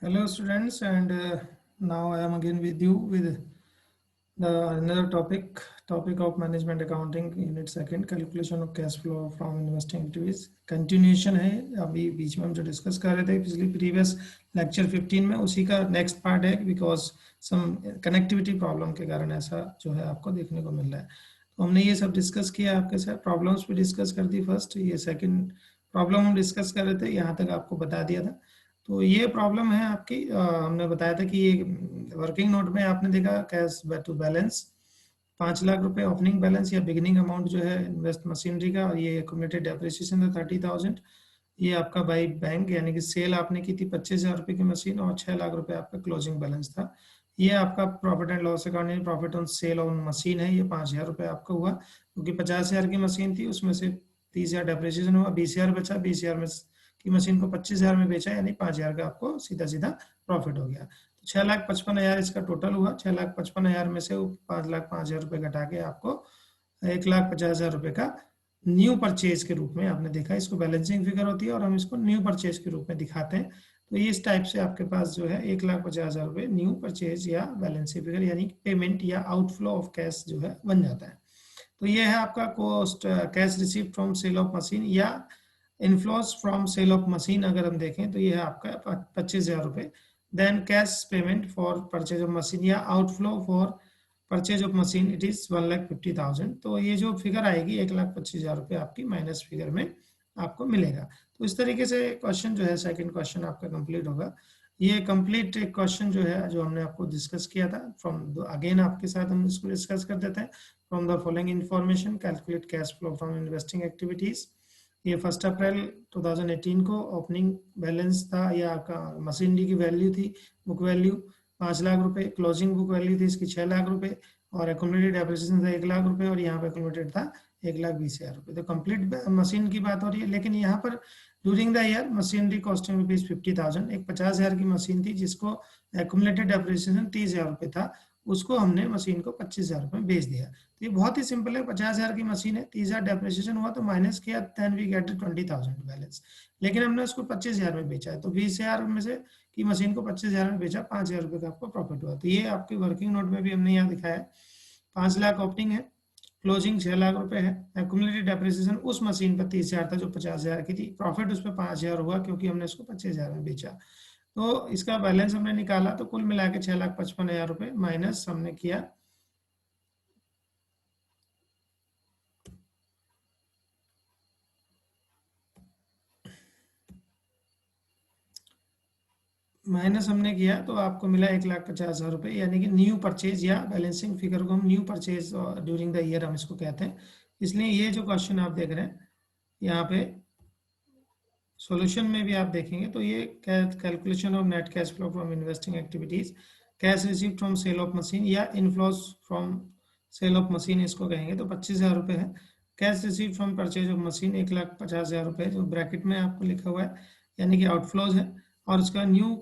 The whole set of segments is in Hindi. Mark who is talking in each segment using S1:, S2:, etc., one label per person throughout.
S1: Hello students, and now I am again with you with the another topic of management accounting unit second, calculation of cash flow from investing activities. Continuation है, अभी बीच में हम जो डिस्कस कर रहे थे पिछली प्रीवियस लेक्चर 15 में, उसी का नेक्स्ट पार्ट है, बिकॉज सम कनेक्टिविटी प्रॉब्लम के कारण ऐसा जो है आपको देखने को मिल रहा है। तो हमने ये सब डिस्कस किया आपके साथ, प्रॉब्लम्स भी डिस्कस कर दी फर्स्ट, ये सेकंड प्रॉब्लम हम डिस्कस कर रहे थे, यहाँ तक आपको बता दिया था। तो ये प्रॉब्लम है आपकी, हमने बताया था कि ये वर्किंग नोट में आपने देखा कैश टू बैलेंस 5 लाख रुपए ओपनिंग बैलेंस या बिगिनिंग अमाउंट जो है इन्वेस्ट मशीनरी का, और ये एक्यूमुलेटेड डेप्रिसिएशन था 30,000। ये आपका बाई बैंक यानी कि सेल आपने की थी 25,000 रुपए की मशीन, और 6 लाख रुपए आपका क्लोजिंग बैलेंस था। ये आपका profit and loss account profit on sale on machine है, ये 5,000 रुपए आपका हुआ, क्योंकि 50,000 की मशीन थी, उसमें से 30,000 डेप्रिसिएशन हुआ, 20,000 बचा, 20,000 में की मशीन को 25,000 में बेचा, यानी 5,000 का आपको सीधा सीधा प्रॉफिट हो गया। तो 6,55,000 इसका टोटल हुआ। 6,55,000 में से 5,05,000 रुपए घटा के आपको 1,50,000 रुपए का न्यू परचेज के रूप में आपने देखा। इसको बैलेंसिंग फिगर होती है और हम इसको न्यू परचेज के रूप में दिखाते हैं। तो इस टाइप से आपके पास जो है 1,50,000 रुपए न्यू परचेज या बैलेंसिंग फिगर यानी पेमेंट या आउटफ्लो ऑफ कैश जो है बन जाता है। तो ये है आपका cost cash receive from sale of machine या inflows from sale of machine. अगर हम देखें तो ये है आपका 25,000 रुपए। Then cash payment for purchase of machine या outflow for purchase of machine it is 1,50,000। तो ये जो फिगर आएगी 1,25,000 रुपए आपकी माइनस फिगर में आपको मिलेगा। तो इस तरीके से क्वेश्चन जो है सेकंड क्वेश्चन आपका कंप्लीट होगा। ये कंप्लीट क्वेश्चन जो है जो हमने आपको डिस्कस किया था फ्रॉम अगेन आपके साथ हम इसको डिस्कस कर देते हैं। From the following information calculate cash flow from investing activities. ये 1 अप्रैल 2018 को ओपनिंग बैलेंस था या मशीनरी की वैल्यू थी, बुक वैल्यू 5 लाख रुपए, क्लोजिंग बुक वैल्यू थी इसकी 6 लाख रुपए, और एक्यूमुलेटेड डेप्रिसिएशन था 1 लाख रुपए, और यहाँ पे एक्यूमुलेटेड था 1,20,000 रुपए। तो कंप्लीट मशीन की बात हो रही है, लेकिन यहाँ पर during the year machinery costing rupees 50,000, एक 50,000 की मशीन थी जिसको एक्यूमुलेटेड डेप्रिसिएशन 30,000 रुपए था, उसको हमने मशीन को 25,000 रुपए में बेच दिया। तो ये बहुत ही सिंपल है, 50,000 की मशीन है, 30,000 डेप्रिसिएशन हुआ तो माइनस किया, देन वी गेट 20,000 बैलेंस, लेकिन हमने उसको 25,000 में बेचा है। तो 20,000 में से की मशीन को 25,000 में बेचा, 5,000 रुपए का आपको प्रॉफिट हुआ। तो ये आपकी वर्किंग नोट में भी हमने यहाँ दिखाया, 5 लाख ओपनिंग है, क्लोजिंग 6 लाख रुपए है, एक्यूमुलेटेड डेप्रिसिएशन उस मशीन पर 30,000 था जो 50,000 की थी, प्रॉफिट उस पर 5,000 हुआ क्योंकि हमने इसको 25,000 में बेचा। तो इसका बैलेंस हमने निकाला, तो कुल मिला के 6,55,000 रुपए माइनस हमने किया तो आपको मिला 1,50,000 रुपए, यानी कि न्यू परचेज या बैलेंसिंग फिगर को हम new purchase during the year हम इसको कहते हैं। इसलिए ये जो क्वेश्चन आप देख रहे हैं यहाँ पे सॉल्यूशन में भी आप देखेंगे तो ये calculation of net cash flow from investing activities, cash receive from sale of machine या inflows from sale of machine इसको कहेंगे, तो 25,000 रुपए है। Cash receive from purchase of machine 1,50,000 रुपए जो ब्रैकेट में आपको लिखा हुआ है, यानी कि आउटफ्लोज है, और उसका new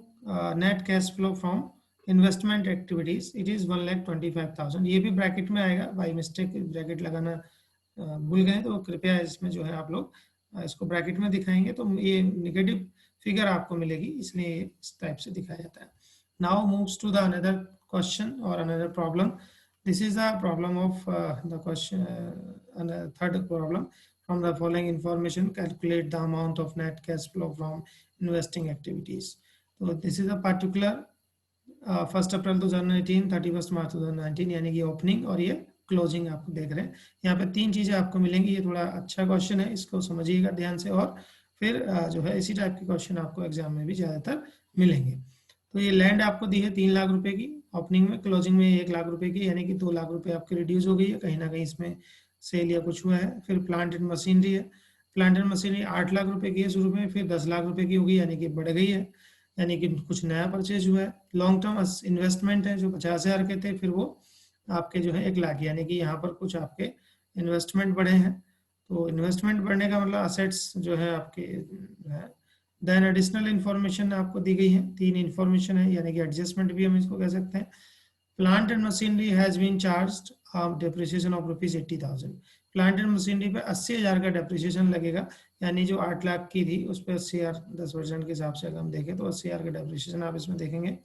S1: net cash flow from investment activities it is 1,25,000। ये भी ब्रैकेट में आएगा, बाई मिस्टेक ब्रैकेट लगाना भूल गए तो कृपया इसमें जो है आप लोग इसको ब्रैकेट में दिखाएंगे तो ये नेगेटिव फिगर आपको मिलेगी, इसलिए इस टाइप से दिखाया जाता है। Now moves to the another question और another problem. This is the problem of the question, third problem. From the following information calculate the amount of net cash flow from investing activities. तो this is a particular 1 April 2018, 31 March 2019, यानी कि ओपनिंग और ये क्लोजिंग आपको देख रहे हैं। यहाँ पे 3 चीजें आपको मिलेंगी, ये थोड़ा अच्छा क्वेश्चन है, इसको समझिएगा ध्यान से, और फिर जो है इसी टाइप के क्वेश्चन आपको एग्जाम में भी ज्यादातर मिलेंगे। तो ये लैंड आपको दी है 3 लाख रुपए की ओपनिंग में, क्लोजिंग में 1 लाख रुपए की, यानी कि 2 लाख रुपए आपकी रिड्यूस हो गई है, कहीं ना कहीं इसमें सेल या कुछ हुआ है। फिर प्लांट एंड मशीनरी है, प्लांट एंड मशीनरी 8 लाख रुपए की है शुरू में, फिर 10 लाख रुपए की होगी, यानी कि बढ़ गई है, यानी कि कुछ नया परचेज हुआ है। लॉन्ग टर्म इन्वेस्टमेंट है जो 50,000 के थे, फिर वो आपके जो है 1 लाख, यानी कि यहाँ पर कुछ आपके इन्वेस्टमेंट बढ़े हैं। तो इन्वेस्टमेंट बढ़ने का मतलब असेट्स जो है आपके है। देन एडिशनल इन्फॉर्मेशन आपको दी गई है, 3 इन्फॉर्मेशन है, यानी कि एडजस्टमेंट भी हम इसको कह सकते हैं। Plant and machinery has been charged depreciation of rupees 80,000, plant and machinery पे 80,000 का डेप्रिसिएशन लगेगा, यानी जो 8 लाख की थी उस पर 80,000 10% के हिसाब से अगर हम देखें तो 80,000 का डेप्रिसिएशन आप इसमें देखेंगे।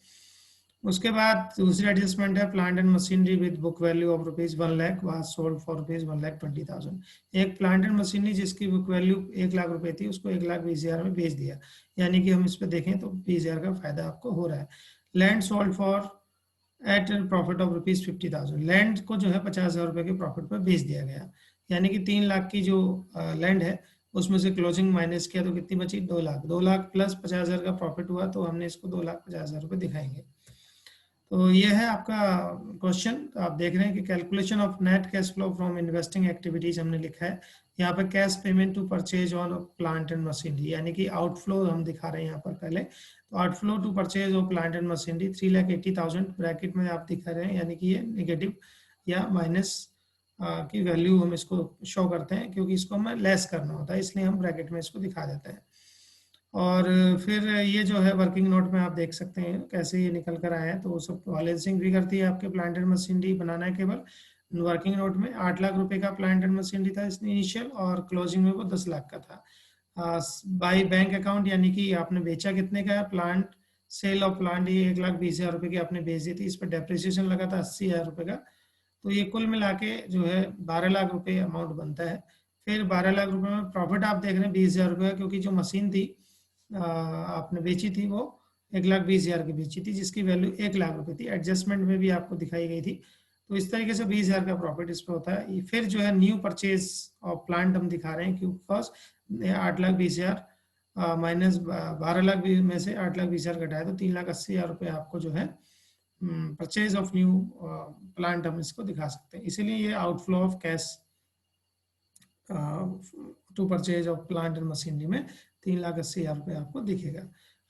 S1: उसके बाद दूसरी एडजस्टमेंट है plant and machinery with book value of ₹1,00,000 was sold for ₹1,20,000। एक प्लांट एंड मशीनरी जिसकी बुक वैल्यू 1 लाख रुपए थी उसको 1,20,000 में बेच दिया, यानी कि हम इस पे देखें तो 20,000 का फायदा आपको हो रहा है। Land sold for at profit of ₹50,000, land को जो है 50,000 रुपए के प्रॉफिट पर बेच दिया गया, यानी कि 3 लाख की जो लैंड है उसमें से क्लोजिंग माइनस किया तो कितनी बची? 2 लाख। 2 लाख प्लस 50,000 का प्रॉफिट हुआ तो हमने इसको 2,50,000 रुपए दिखाएंगे। तो ये है आपका क्वेश्चन। तो आप देख रहे हैं कि calculation of net cash flow from investing activities हमने लिखा है यहाँ पर, cash payment to purchase on plant and machinery, यानी कि आउटफ्लो हम दिखा रहे हैं यहाँ पर पहले। तो outflow to purchase of plant and machinery 3,80,000 bracket में आप दिखा रहे हैं, यानी कि ये नेगेटिव या माइनस की वैल्यू हम इसको शो करते हैं, क्योंकि इसको हमें लेस करना होता है इसलिए हम ब्रैकेट में इसको दिखा देते हैं। और फिर ये जो है वर्किंग नोट में आप देख सकते हैं कैसे ये निकल कर आया है। तो सब बैलेंसिंग भी करती है आपके प्लांट एंड मशीनरी बनाना है केवल। वर्किंग नोट में 8 लाख रुपए का प्लांट एंड मशीनरी था इसमें इनिशियल, और क्लोजिंग में वो 10 लाख का था। बाई बैंक अकाउंट, यानी कि आपने बेचा कितने का है? प्लांट सेल ऑफ प्लांट ये 1,20,000 रुपए की आपने बेच दी थी, इस पर डेप्रिसिएशन लगा था 80,000 रुपए का। तो ये कुल मिला के जो है 12 लाख रुपए अमाउंट बनता है। फिर 12 लाख रुपए में प्रॉफिट आप देख रहे हैं 20,000 रुपए का, क्योंकि जो मशीन थी आपने बेची थी वो 1,20,000 की बेची थी, जिसकी वैल्यू 1 लाख रुपए थी। एडजस्टमेंट में भी आपको दिखाई गई थी। तो इस तरीके से 20,000 का प्रॉफिट इस पर होता है। फिर जो है न्यू परचेज ऑफ प्लांट हम दिखा रहे हैं, क्योंकि बिकॉज 8,20,000 माइनस 12 लाख में से 8,20,000 घटाया तो 3,80,000 रुपये आपको जो है परचेज ऑफ न्यू प्लांट हम इसको दिखा सकते हैं। इसीलिए ये outflow of cash to purchase of plant and machinery में 3,80,000 रुपये आपको दिखेगा।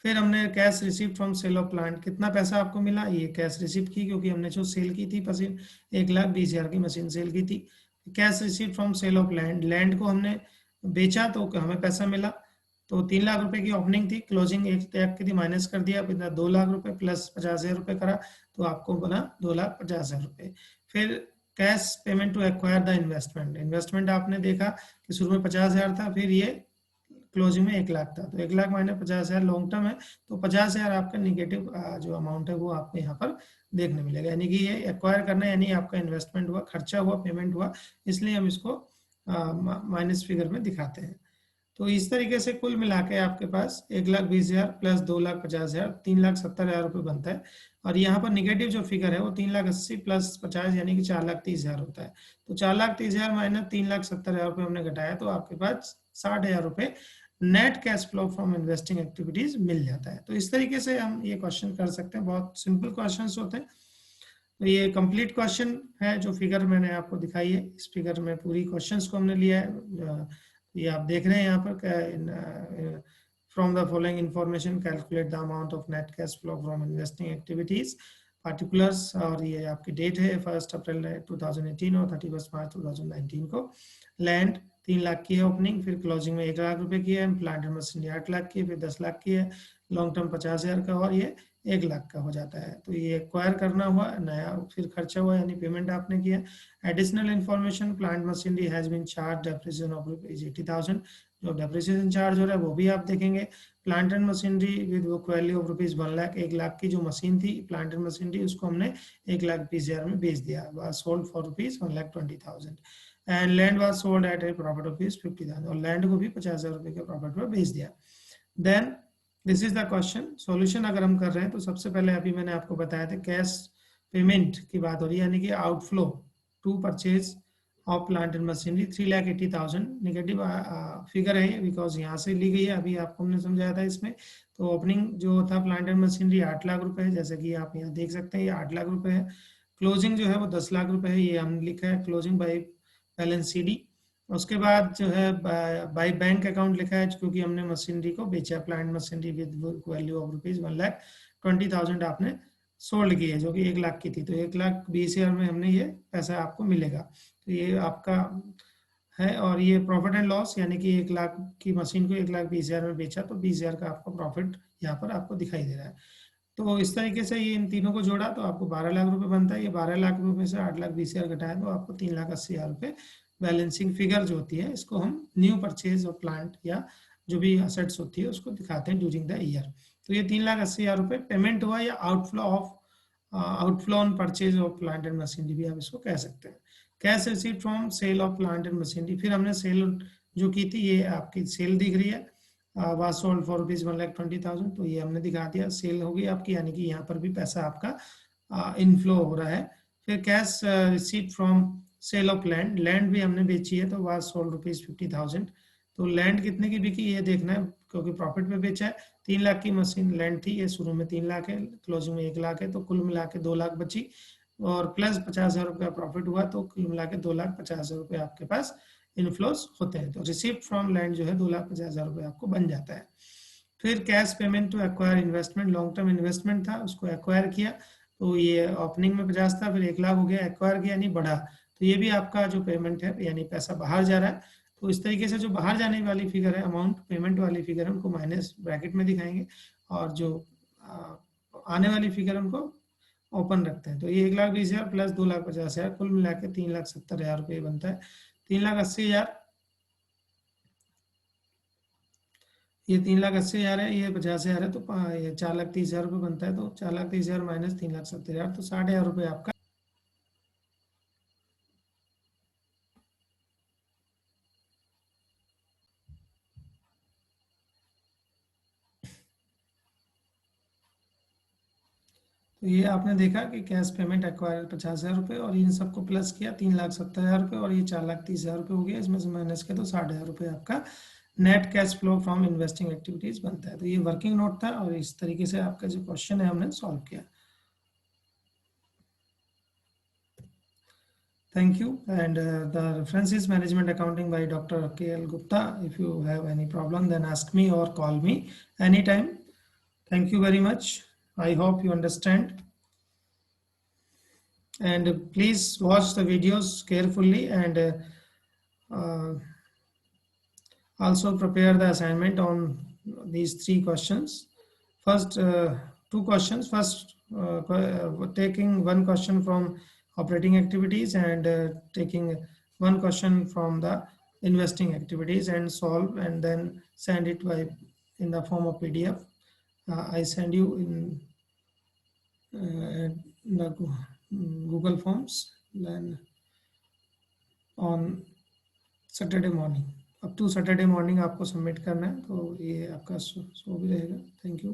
S1: फिर हमने cash receipt from sale of plant, कितना पैसा आपको मिला? ये कैश रिसीप्ट की, क्योंकि हमने जो सेल की थी मशीन 1,20,000 की मशीन सेल की थी। Cash receipt from sale of land, land को हमने बेचा तो हमें पैसा मिला। तो 3 लाख रुपए की ओपनिंग थी, क्लोजिंग 1 लाख की थी, माइनस कर दिया, बिना 2 लाख रुपए प्लस 50,000 रुपए करा तो आपको बना 2,50,000 रुपए। फिर cash payment to acquire the investment, investment आपने देखा कि शुरू में 50,000 था, फिर ये क्लोजिंग में 1 लाख था, तो 1 लाख माइनस 50,000 लॉन्ग टर्म है, तो 50,000 आपका निगेटिव जो अमाउंट है वो आपको यहाँ पर देखने मिलेगा, यानी कि ये एक्वायर करना यानी आपका इन्वेस्टमेंट हुआ, खर्चा हुआ, पेमेंट हुआ, इसलिए हम इसको माइनस फिगर में दिखाते हैं। तो इस तरीके से कुल मिला के आपके पास 1,20,000 प्लस 2,50,000 3,70,000 रुपये बनता है। और यहाँ पर निगेटिव जो फिगर है वो 3,80,000 प्लस 50 यानी कि 4,30,000 होता है। तो 4,30,000 माइनस 3,70,000 रुपये हमने घटाया तो आपके पास 60,000 रुपये net cash flow from investing activities मिल जाता है। तो इस तरीके से हम ये क्वेश्चन कर सकते हैं, बहुत सिंपल क्वेश्चन होते हैं। तो ये कंप्लीट क्वेश्चन है जो फिगर मैंने आपको दिखाई है, इस फिगर में पूरी क्वेश्चंस को हमने लिया है। ये आप देख रहे हैं यहाँ पर, from the following information calculate the amount of net cash flow from investing activities particulars, और ये आपकी डेट है 1 अप्रैल 2018 और 31 मार्च 2019 को। लैंड 3 लाख की है ओपनिंग, फिर क्लोजिंग में 1 लाख रुपए की है, प्लांट एंड मशीनरी 8 लाख की है, फिर 10 लाख की है, लॉन्ग टर्म 50,000 का, और ये 1 लाख का हो जाता है। तो ये एक्वायर करना हुआ नया, फिर खर्चा हुआ यानी पेमेंट आपने किया। Additional information plant machinery has been charge depreciation of ₹80,000, जो डेप्रिसिएशन चार्ज हो रहा है वो भी आप देखेंगे। Plant and machinery with book value of ₹1 lakh, 1 lakh की जो मशीन थी प्लांट एंड मशीनरी उसको हमने 1,20,000 में बेच दिया, was sold for ₹1,20,000 and land was sold at A profit of ₹50,000, और लैंड को भी 50,000 रुपए के प्रॉफिट में बेच दिया। Then this is the question solution अगर हम कर रहे हैं तो सबसे पहले अभी मैंने आपको बताया था कैश पेमेंट की बात हो रही है, यानी कि outflow to purchase of plant and machinery 3,80,000 negative figure है बिकॉज यहाँ से ली गई है, अभी आपको हमने समझाया था इसमें। तो ओपनिंग जो था प्लांट एंड मशीनरी 8 लाख रुपए है, जैसे कि आप यहाँ देख सकते हैं ये 8 लाख रुपए है। क्लोजिंग जो है वो 10 लाख रुपए है, ये हमने लिखा है क्लोजिंग बाई बैलेंस CD। उसके बाद जो है बाई बैंक अकाउंट लिखा है, क्योंकि हमने मशीनरी को बेचा, plant machinery with value of ₹1,20,000 आपने सोल्ड की है, जो कि 1 लाख की थी, तो 1,20,000 में हमने ये पैसा आपको मिलेगा। तो ये आपका है। और ये प्रॉफिट एंड लॉस, यानी कि 1 लाख की मशीन को 1,20,000 में बेचा तो 20,000 का आपको प्रॉफिट यहाँ पर आपको दिखाई दे रहा है। तो इस तरीके से ये इन तीनों को जोड़ा तो आपको 12 लाख रुपए बनता है। ये 12 लाख रुपए से 8,20,000 घटाया तो आपको 3,80,000 रुपए बैलेंसिंग फिगर जो होती है, इसको हम न्यू परचेज ऑफ प्लांट या जो भी असेट्स होती है उसको दिखाते हैं ड्यूरिंग द ईयर। तो ये 3,80,000 रुपये पेमेंट हुआ या outflow on purchase of plant and machinery भी आप इसको कह सकते हैं। Cash receive from sale of plant and machinery, फिर हमने सेल जो की थी, ये आपकी सेल दिख रही है, वाज सोल्ड फॉर ₹1,20,000, तो ये हमने दिखा दिया, सेल होगी आपकी, यानी कि यहाँ पर भी पैसा आपका इनफ्लो हो रहा है। फिर cash receipt from sale of land, land भी हमने बेची है, तो वाज सोल्ड ₹50,000। तो लैंड कितने की बिकी ये देखना है, क्योंकि प्रॉफिट में बेचा है। 3 लाख की मशीन लैंड थी, ये शुरू में 3 लाख है, क्लोजिंग में 1 लाख है, तो कुल मिला के 2 लाख बची, और प्लस 50,000 रुपया प्रॉफिट हुआ, तो कुल मिला के 2,50,000 रुपये आपके पास इनफ्लोज होते हैं। तो रिसिप्ट फ्रॉम लैंड जो है 2,50,000 रुपये आपको बन जाता है। फिर cash payment to acquire investment, long term investment था, उसको एक्वायर किया, तो ये ओपनिंग में 50 था, फिर 1 लाख हो गया, एक्वायर किया यानी बढ़ा, तो ये भी आपका जो पेमेंट है यानी पैसा बाहर जा रहा है। तो इस तरीके से जो बाहर जाने वाली फिगर है, अमाउंट पेमेंट वाली फिगर है, उनको माइनस ब्रैकेट में दिखाएंगे, और जो आने वाली फिगर उनको ओपन रखते हैं। तो ये 1,20,000 प्लस 2,50,000 कुल मिला के 3,70,000 रुपये बनता है। 3,80,000, ये 3,80,000 है, ये 50,000 है, तो ये 4,30,000 रुपये बनता है। तो 4,30,000 माइनस 3,70,000, तो 60,000 रुपये आपका। तो ये आपने देखा कि कैश पेमेंट एक्वायर 50,000 रुपये, और इन सबको प्लस किया 3,70,000 रुपये, और ये 4,30,000 रुपये हो गया, इसमें से माइनस किया तो 60,000 रुपये आपका net cash flow from investing activities बनता है। तो ये वर्किंग नोट था, और इस तरीके से आपका जो क्वेश्चन है हमने सॉल्व किया। Thank you. And the reference is Management Accounting by Dr. K.L. Gupta. If you have any problem, then ask me or call me anytime. Thank you very much. I hope you understand. And please watch the videos carefully, and also prepare the assignment on these 3 questions. First 2 questions. First taking 1 question from operating activities, and taking 1 question from the investing activities, and solve, and then send it by in the form of PDF. I send you in the Google Forms, then on Saturday morning, up to Saturday morning आपको सबमिट करना है, तो ये आपका शो भी रहेगा। Thank you.